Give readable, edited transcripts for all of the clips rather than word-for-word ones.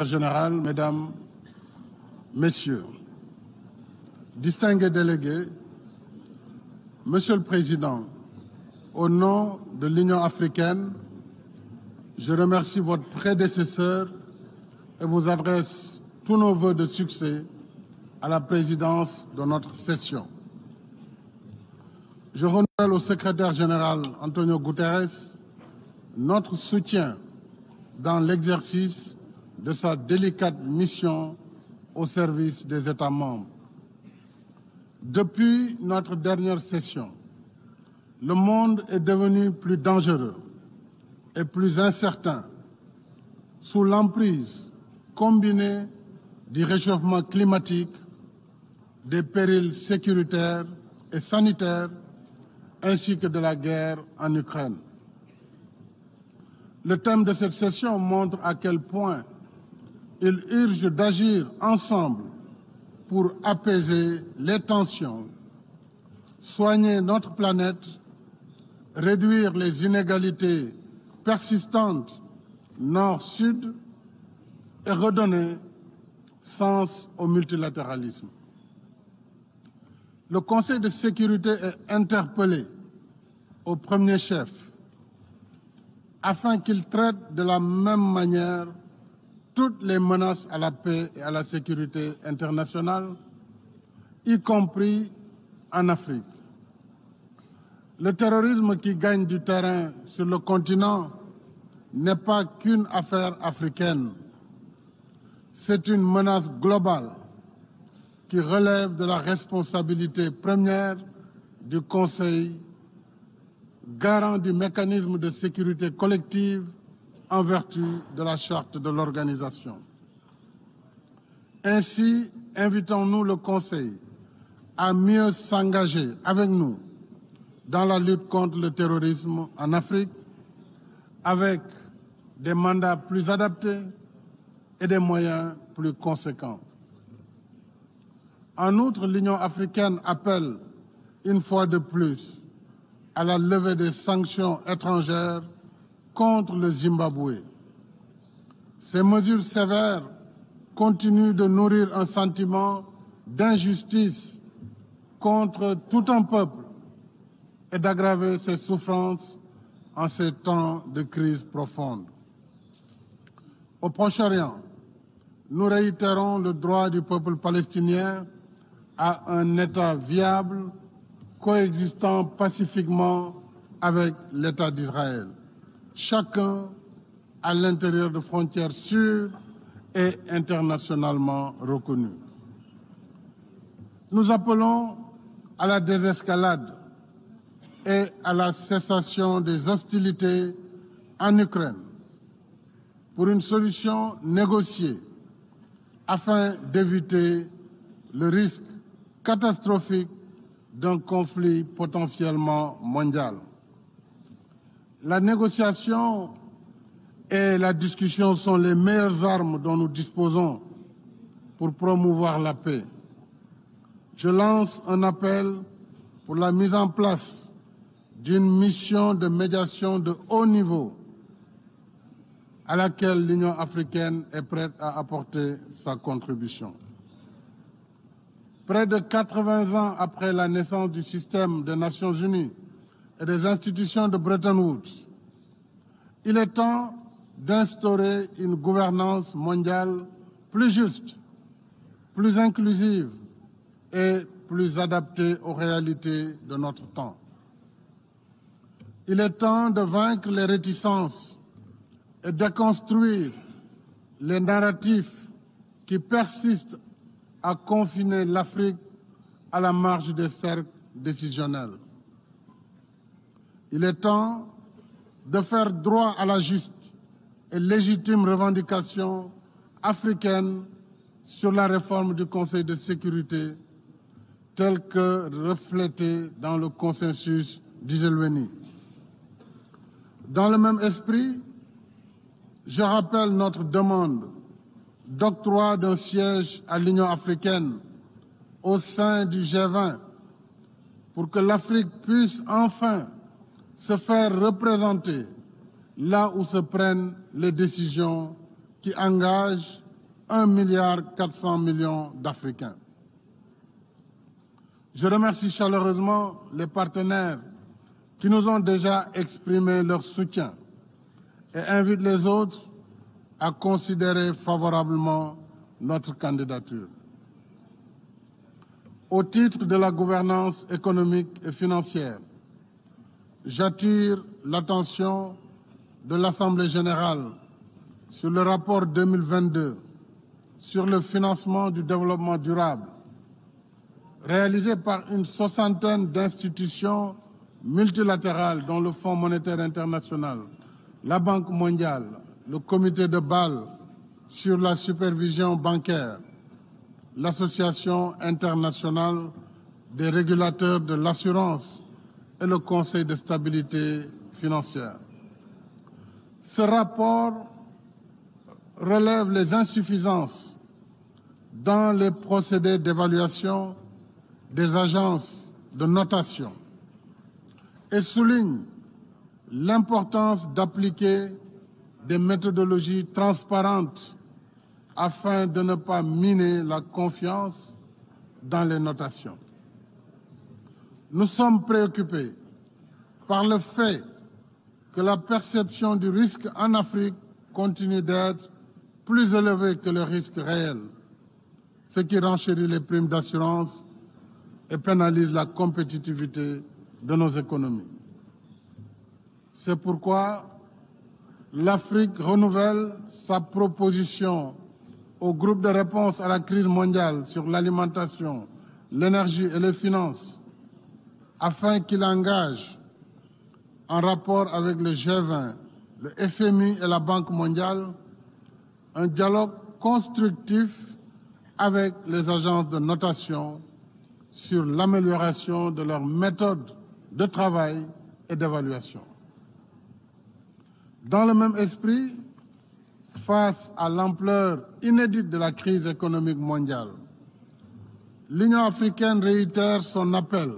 Général, Mesdames, Messieurs, distingués délégués, Monsieur le Président, au nom de l'Union africaine, je remercie votre prédécesseur et vous adresse tous nos vœux de succès à la présidence de notre session. Je renouvelle au secrétaire général Antonio Guterres notre soutien dans l'exercice de sa délicate mission au service des États membres. Depuis notre dernière session, le monde est devenu plus dangereux et plus incertain sous l'emprise combinée du réchauffement climatique, des périls sécuritaires et sanitaires, ainsi que de la guerre en Ukraine. Le thème de cette session montre à quel point il urge d'agir ensemble pour apaiser les tensions, soigner notre planète, réduire les inégalités persistantes nord-sud et redonner sens au multilatéralisme. Le Conseil de sécurité est interpellé au premier chef afin qu'il traite de la même manière toutes les menaces à la paix et à la sécurité internationale, y compris en Afrique. Le terrorisme qui gagne du terrain sur le continent n'est pas qu'une affaire africaine. C'est une menace globale qui relève de la responsabilité première du Conseil, garant du mécanisme de sécurité collective en vertu de la charte de l'organisation. Ainsi, invitons-nous le Conseil à mieux s'engager avec nous dans la lutte contre le terrorisme en Afrique, avec des mandats plus adaptés et des moyens plus conséquents. En outre, l'Union africaine appelle une fois de plus à la levée des sanctions étrangères contre le Zimbabwe. Ces mesures sévères continuent de nourrir un sentiment d'injustice contre tout un peuple et d'aggraver ses souffrances en ces temps de crise profonde. Au Proche-Orient, nous réitérons le droit du peuple palestinien à un État viable, coexistant pacifiquement avec l'État d'Israël, chacun à l'intérieur de frontières sûres et internationalement reconnues. Nous appelons à la désescalade et à la cessation des hostilités en Ukraine pour une solution négociée afin d'éviter le risque catastrophique d'un conflit potentiellement mondial. La négociation et la discussion sont les meilleures armes dont nous disposons pour promouvoir la paix. Je lance un appel pour la mise en place d'une mission de médiation de haut niveau à laquelle l'Union africaine est prête à apporter sa contribution. Près de 80 ans après la naissance du système des Nations Unies et des institutions de Bretton Woods, il est temps d'instaurer une gouvernance mondiale plus juste, plus inclusive et plus adaptée aux réalités de notre temps. Il est temps de vaincre les réticences et de construire les narratifs qui persistent à confiner l'Afrique à la marge des cercles décisionnels. Il est temps de faire droit à la juste et légitime revendication africaine sur la réforme du Conseil de sécurité telle que reflétée dans le consensus d'Iselweni. Dans le même esprit, je rappelle notre demande d'octroi d'un siège à l'Union africaine au sein du G20 pour que l'Afrique puisse enfin se faire représenter là où se prennent les décisions qui engagent 1,4 milliard d'Africains. Je remercie chaleureusement les partenaires qui nous ont déjà exprimé leur soutien et invite les autres à considérer favorablement notre candidature. Au titre de la gouvernance économique et financière, j'attire l'attention de l'Assemblée générale sur le rapport 2022 sur le financement du développement durable, réalisé par une soixantaine d'institutions multilatérales dont le Fonds monétaire international, la Banque mondiale, le Comité de Bâle sur la supervision bancaire, l'Association internationale des régulateurs de l'assurance et le Conseil de stabilité financière. Ce rapport relève les insuffisances dans les procédés d'évaluation des agences de notation et souligne l'importance d'appliquer des méthodologies transparentes afin de ne pas miner la confiance dans les notations. Nous sommes préoccupés par le fait que la perception du risque en Afrique continue d'être plus élevée que le risque réel, ce qui renchérit les primes d'assurance et pénalise la compétitivité de nos économies. C'est pourquoi l'Afrique renouvelle sa proposition au groupe de réponse à la crise mondiale sur l'alimentation, l'énergie et les finances, afin qu'il engage, en rapport avec le G20, le FMI et la Banque mondiale, un dialogue constructif avec les agences de notation sur l'amélioration de leurs méthodes de travail et d'évaluation. Dans le même esprit, face à l'ampleur inédite de la crise économique mondiale, l'Union africaine réitère son appel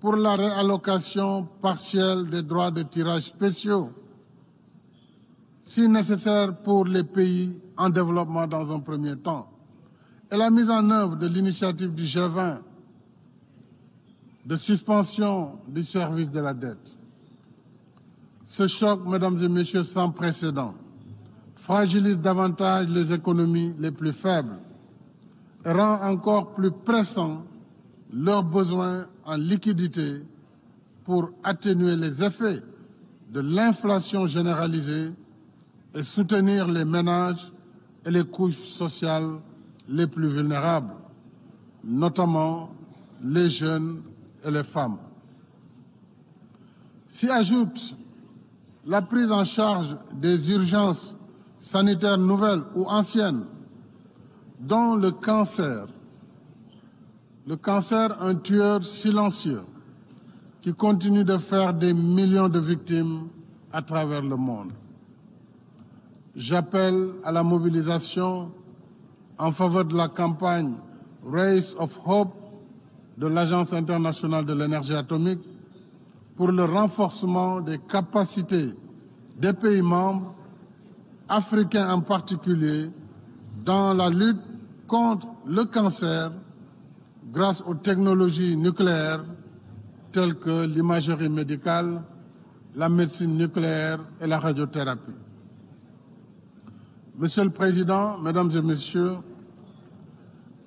pour la réallocation partielle des droits de tirage spéciaux, si nécessaire pour les pays en développement dans un premier temps, et la mise en œuvre de l'initiative du G20 de suspension du service de la dette. Ce choc, mesdames et messieurs, sans précédent, fragilise davantage les économies les plus faibles et rend encore plus pressant leurs besoins en liquidité pour atténuer les effets de l'inflation généralisée et soutenir les ménages et les couches sociales les plus vulnérables, notamment les jeunes et les femmes. S'y ajoute la prise en charge des urgences sanitaires nouvelles ou anciennes, dont le cancer, un tueur silencieux qui continue de faire des millions de victimes à travers le monde. J'appelle à la mobilisation en faveur de la campagne Rays of Hope de l'Agence internationale de l'énergie atomique pour le renforcement des capacités des pays membres, africains en particulier, dans la lutte contre le cancer grâce aux technologies nucléaires telles que l'imagerie médicale, la médecine nucléaire et la radiothérapie. Monsieur le Président, Mesdames et Messieurs,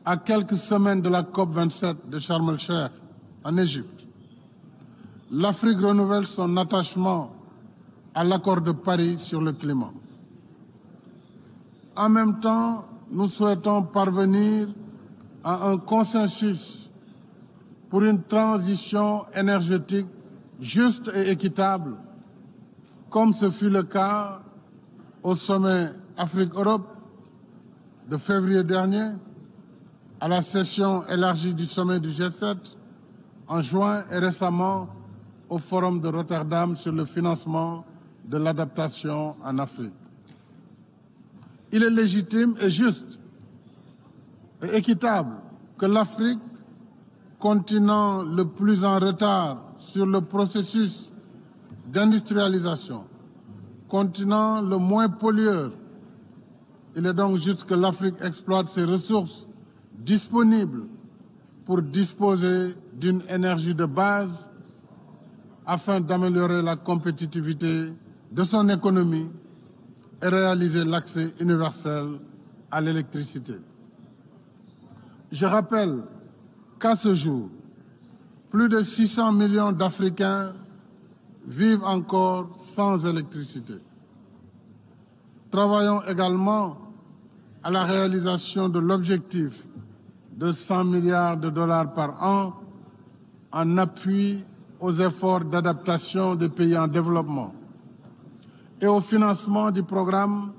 à quelques semaines de la COP27 de Sharm el-Sheikh en Égypte, l'Afrique renouvelle son attachement à l'accord de Paris sur le climat. En même temps, nous souhaitons parvenir à un consensus pour une transition énergétique juste et équitable, comme ce fut le cas au sommet Afrique-Europe de février dernier, à la session élargie du sommet du G7 en juin et récemment au Forum de Rotterdam sur le financement de l'adaptation en Afrique. Il est légitime et juste et équitable que l'Afrique, continent le plus en retard sur le processus d'industrialisation, continent le moins pollueur, Il est donc juste que l'Afrique exploite ses ressources disponibles pour disposer d'une énergie de base afin d'améliorer la compétitivité de son économie et réaliser l'accès universel à l'électricité. Je rappelle qu'à ce jour, plus de 600 millions d'Africains vivent encore sans électricité. Travaillons également à la réalisation de l'objectif de 100 milliards de dollars par an en appui aux efforts d'adaptation des pays en développement et au financement du programme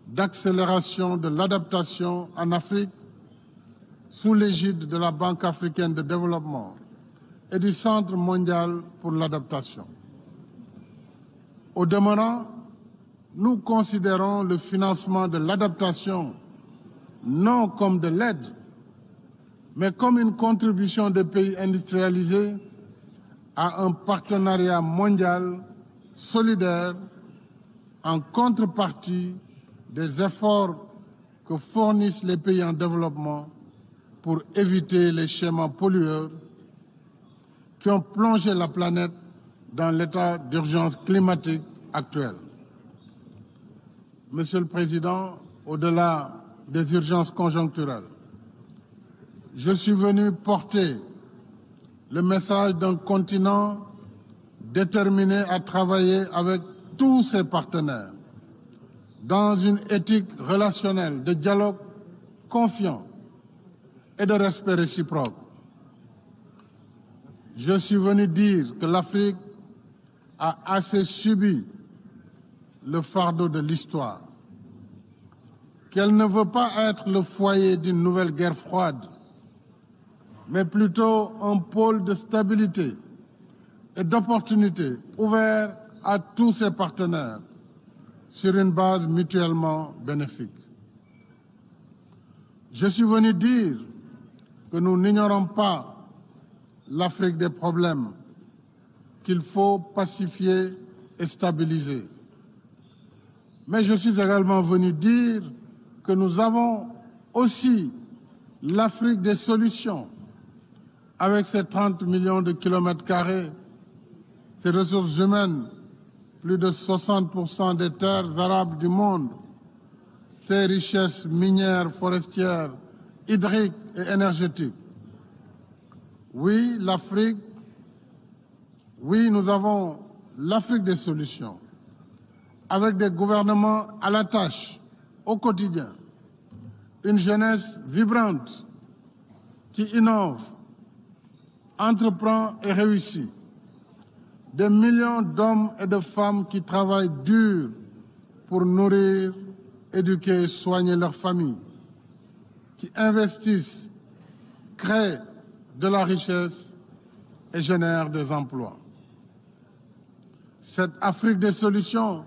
d'accélération de l'adaptation en Afrique sous l'égide de la Banque africaine de développement et du Centre mondial pour l'adaptation. Au demeurant, nous considérons le financement de l'adaptation non comme de l'aide, mais comme une contribution des pays industrialisés à un partenariat mondial solidaire en contrepartie des efforts que fournissent les pays en développement pour éviter les schémas pollueurs qui ont plongé la planète dans l'état d'urgence climatique actuel. Monsieur le Président, au-delà des urgences conjoncturelles, je suis venu porter le message d'un continent déterminé à travailler avec tous ses partenaires dans une éthique relationnelle de dialogue confiant et de respect réciproque. Je suis venu dire que l'Afrique a assez subi le fardeau de l'histoire, qu'elle ne veut pas être le foyer d'une nouvelle guerre froide, mais plutôt un pôle de stabilité et d'opportunité ouvert à tous ses partenaires sur une base mutuellement bénéfique. Je suis venu dire que nous n'ignorons pas l'Afrique des problèmes qu'il faut pacifier et stabiliser. Mais je suis également venu dire que nous avons aussi l'Afrique des solutions, avec ses 30 millions de kilomètres carrés, ses ressources humaines, plus de 60% des terres arables du monde, ses richesses minières, forestières, hydriques et énergétiques. Oui, l'Afrique, oui, nous avons l'Afrique des solutions, avec des gouvernements à la tâche, au quotidien, une jeunesse vibrante qui innove, entreprend et réussit, des millions d'hommes et de femmes qui travaillent dur pour nourrir, éduquer et soigner leurs familles, qui investissent, créent de la richesse et génèrent des emplois. Cette Afrique des solutions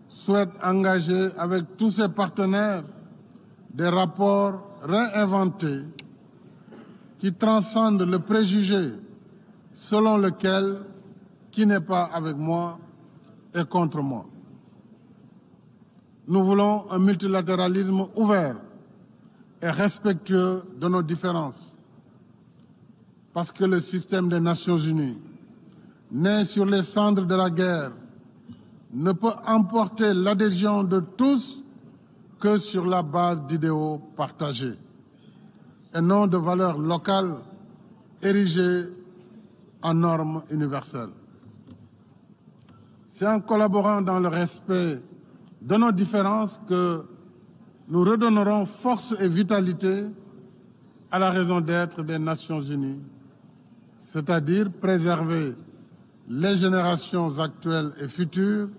souhaite engager avec tous ses partenaires des rapports réinventés qui transcendent le préjugé selon lequel qui n'est pas avec moi est contre moi. Nous voulons un multilatéralisme ouvert et respectueux de nos différences, parce que le système des Nations Unies, né sur les cendres de la guerre, ne peut emporter l'adhésion de tous que sur la base d'idéaux partagés et non de valeurs locales érigées en normes universelles. C'est en collaborant dans le respect de nos différences que nous redonnerons force et vitalité à la raison d'être des Nations Unies, c'est-à-dire préserver les générations actuelles et futures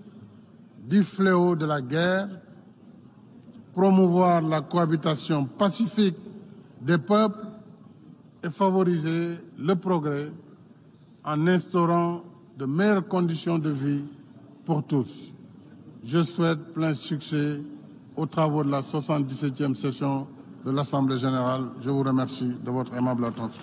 du fléau de la guerre, promouvoir la cohabitation pacifique des peuples et favoriser le progrès en instaurant de meilleures conditions de vie pour tous. Je souhaite plein succès aux travaux de la 77e session de l'Assemblée générale. Je vous remercie de votre aimable attention.